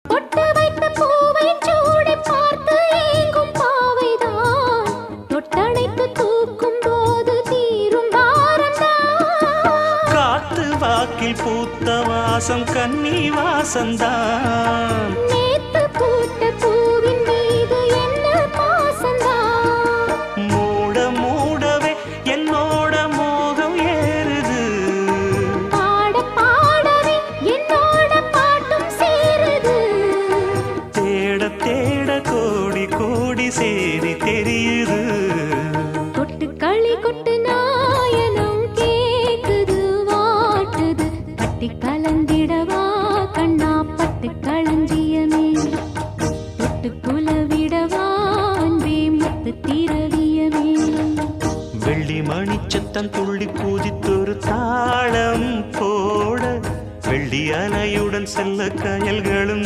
பொட்டு வைத்த பூவை சூடி பார்த்து ஏங்கும் பாவைதான் தொட்டணைத்து தூக்கும் போது தீரும் பாரம்தான். காத்து வாக்கில் பூத்த வாசம் கன்னி வாசந்தான். நேத்து பூத்த பூவின் மீது என்ன பாசந்தான். மூட மூடவே என்னோட மோகம் ஏறுது. பாட பாடவே என்னோட பாட்டும் சேருது. தேட தேட கோடி கோடி சேரி தெரியுது. கொட்டு களி கொட்டு நாயனம் கேக்குது வாட்டுது. கட்டி கலந்திடவா கண்ணா பட்டு களஞ்சியமே. தொட்டு குலவிடவா அன்பே முத்து திரவியமே. வெள்ளி மணிச்சத்தம் துள்ளி பூஜித்தொரு தாளம் போட வெள்ளி அலையுடன் செல்ல கயல்களும்